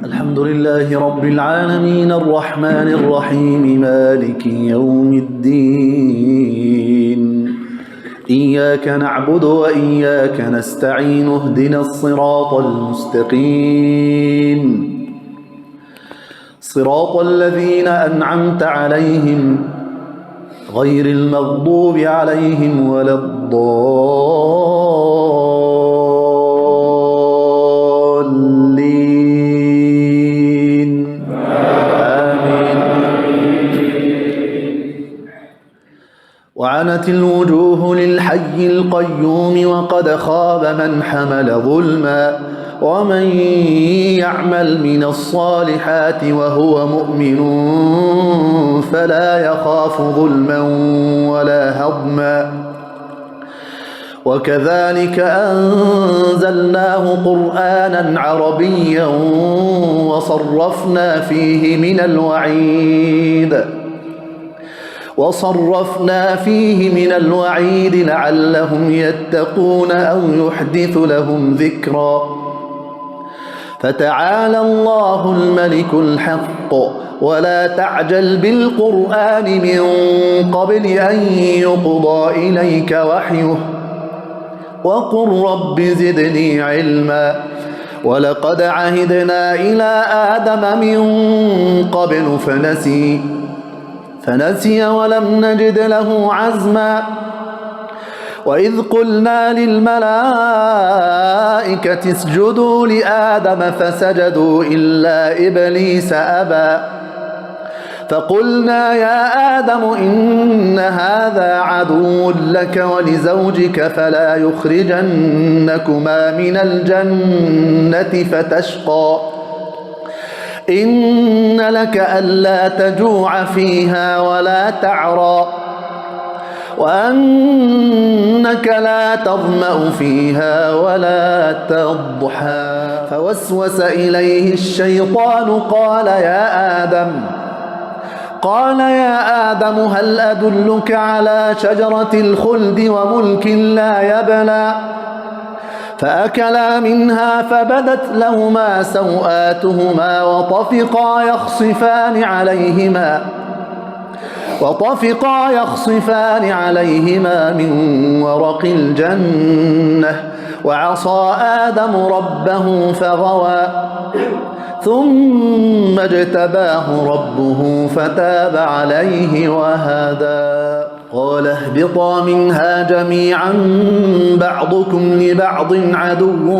الحمد لله رب العالمين الرحمن الرحيم مالك يوم الدين إياك نعبد وإياك نستعين اهدنا الصراط المستقيم صراط الذين أنعمت عليهم غير المغضوب عليهم ولا الضالين آمين. وعنت الوجوه للحي القيوم وقد خاب من حمل ظلما ومن يعمل من الصالحات وهو مؤمن فلا يخاف ظلما ولا هضما وكذلك أنزلناه قرآنا عربيا وصرفنا فيه من الوعيد لعلهم يتقون أو يحدث لهم ذكرا فتعالى الله الملك الحق ولا تعجل بالقرآن من قبل أن يقضى إليك وحيه وقل رب زدني علما ولقد عهدنا إلى آدم من قبل فنسي ولم نجد له عزما وإذ قلنا للملائكة اسجدوا لآدم فسجدوا إلا إبليس أبى فقلنا يا آدم إن هذا عدو لك ولزوجك فلا يخرجنكما من الجنة فتشقى إن لك ألا تجوع فيها ولا تعرى وأنك لا تظمأ فيها ولا تضحى فوسوس إليه الشيطان قال يا آدم هل أدلك على شجرة الخلد وملك لا يبلى فأكلا منها فبدت لهما سوآتهما وطفقا يخصفان عليهما من ورق الجنة وعصى آدم ربه فغوى ثم اجتباه ربه فتاب عليه وهدى قال اهبطا منها جميعا بعضكم لبعض عدو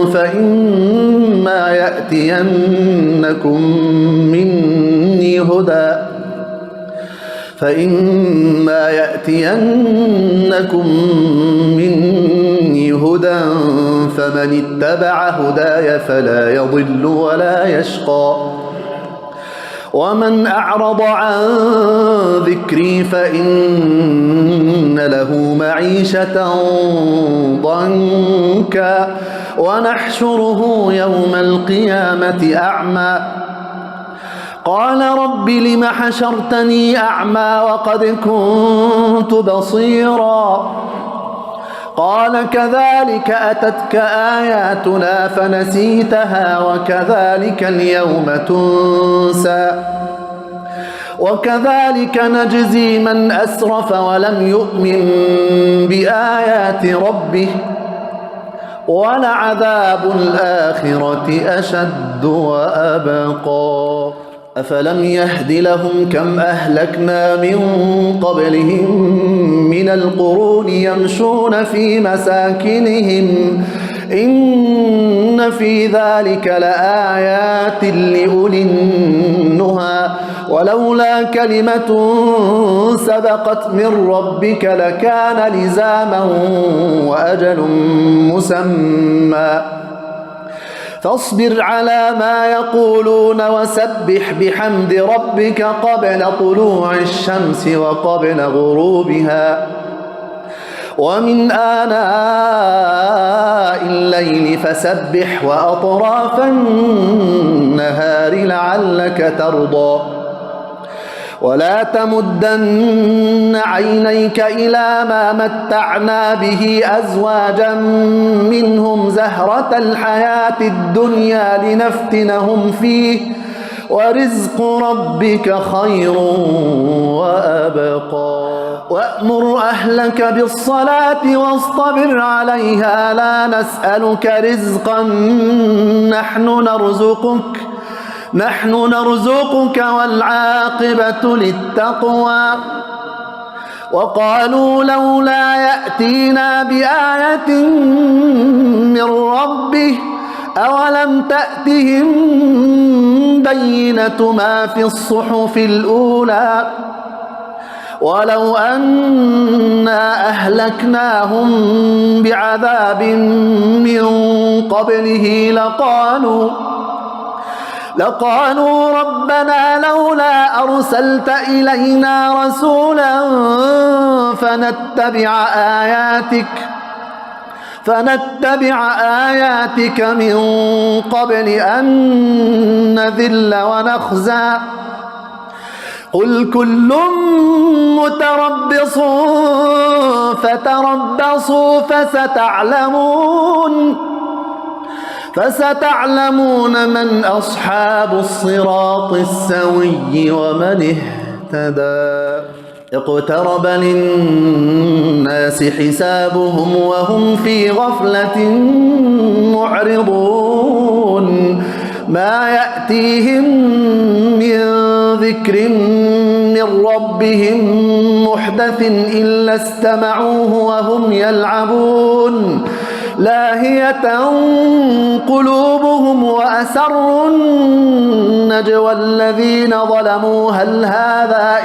فإما يأتينكم مني هدى فمن اتبع هداي فلا يضل ولا يشقى ومن أعرض عن ذكري فإن له معيشة ضنكا ونحشره يوم القيامة أعمى قال رب لم حشرتني أعمى وقد كنت بصيرا قال كذلك أتتك آياتنا فنسيتها وكذلك اليوم تنسى وكذلك نجزي من أسرف ولم يؤمن بآيات ربه ولعذاب الآخرة أشد وأبقى أفلم يهد لهم كم أهلكنا من قبلهم من القرون يمشون في مساكنهم إن في ذلك لآيات لأولي النهى ولولا كلمة سبقت من ربك لكان لزاما وأجل مسمى فاصبر على ما يقولون وسبح بحمد ربك قبل طلوع الشمس وقبل غروبها ومن آناء الليل فسبح وأطراف النهار لعلك ترضى ولا تمدن عينيك إلى ما متعنا به أزواجا منهم زهرة الحياة الدنيا لنفتنهم فيه ورزق ربك خير وأبقى وأمر أهلك بالصلاة واصطبر عليها لا نسألك رزقا نحن نرزقك والعاقبة للتقوى وقالوا لولا يأتينا بآية من ربه أولم تأتهم بينة ما في الصحف الأولى ولو أنا أهلكناهم بعذاب من قبله لقالوا ربنا لولا أرسلت إلينا رسولا فنتبع آياتك من قبل أن نذل ونخزى قل كل متربص فتربصوا فستعلمون من أصحاب الصراط السوي ومن اهتدى اقترب للناس حسابهم وهم في غفلة معرضون ما يأتيهم من ذكر من ربهم محدث إلا استمعوه وهم يلعبون لاهية قلوبهم وأسروا النجوى الذين ظلموا هل هذا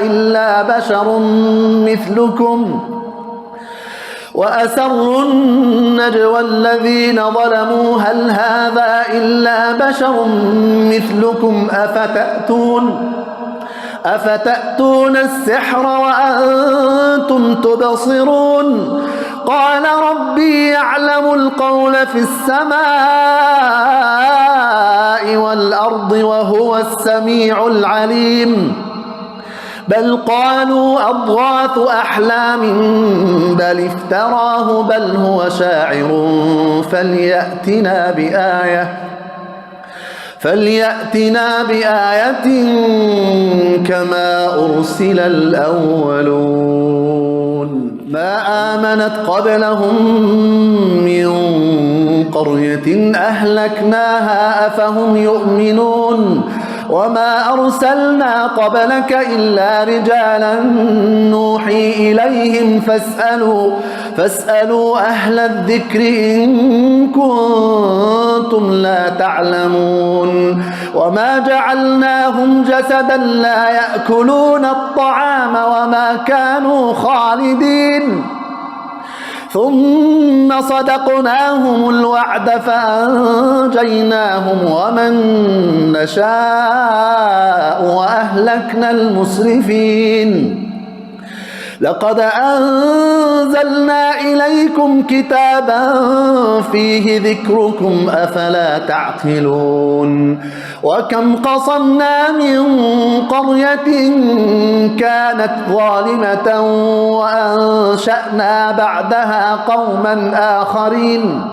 إلا بشر مثلكم أفتأتون السحر وأنتم تبصرون قال ربي يعلم القول في السماء والأرض وهو السميع العليم بل قالوا أضغاث أحلام بل افتراه بل هو شاعر فليأتنا بآية كما أرسل الأولون ما آمنت قبلهم من قرية أهلكناها أفهم يؤمنون وما أرسلنا قبلك إلا رجالا نوحي إليهم فاسألوا أهل الذكر إن كنتم لا تعلمون وما جعلناهم جسدا لا يأكلون الطعام وما كانوا خالدين ثم صدقناهم الوعد فأنجيناهم ومن نشاء وأهلكنا المسرفين لقد أنزلنا إليكم كتابا فيه ذكركم أفلا تعقلون وكم قصمنا من قرية كانت ظالمة وأنشأنا بعدها قوما آخرين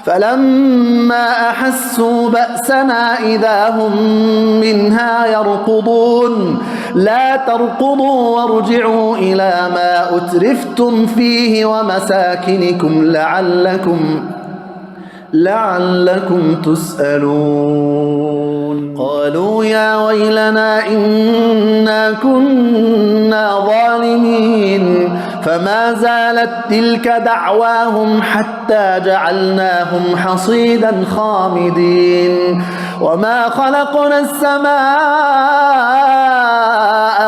فلما أحسوا بأسنا إذا هم منها يركضون لا تركضوا وارجعوا إلى ما أترفتم فيه ومساكنكم لعلكم تسألون قالوا يا ويلنا إنا كنا ظالمين فما زالت تلك دعواهم حتى جعلناهم حصيدا خامدين وما خلقنا السماء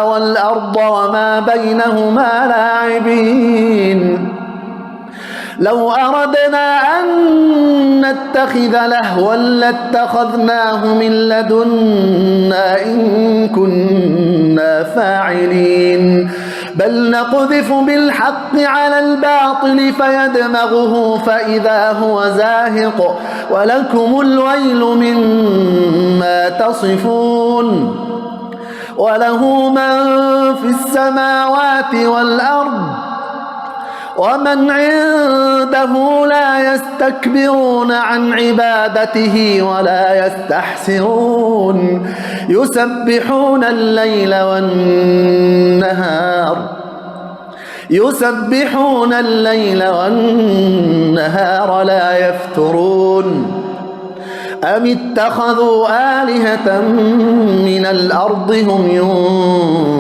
والأرض وما بينهما لاعبين لو أردنا أن نتخذ لهوا لاتخذناه من لدنا إن كنا فاعلين بل نقذف بالحق على الباطل فيدمغه فإذا هو زاهق ولكم الويل مما تصفون وله من في السماوات والأرض ومن عنده لا يستكبرون عن عبادته ولا يستحسرون يسبحون الليل والنهار لا يفترون أم اتخذوا آلهة من الأرض هم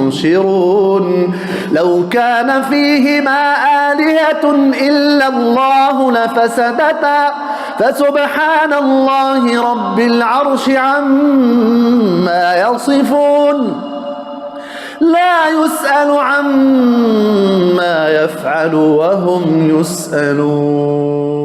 ينشرون لو كان فيهما آلهة إلا الله لفسدتا فسبحان الله رب العرش عما يصفون لا يسأل عما يفعل وهم يسألون.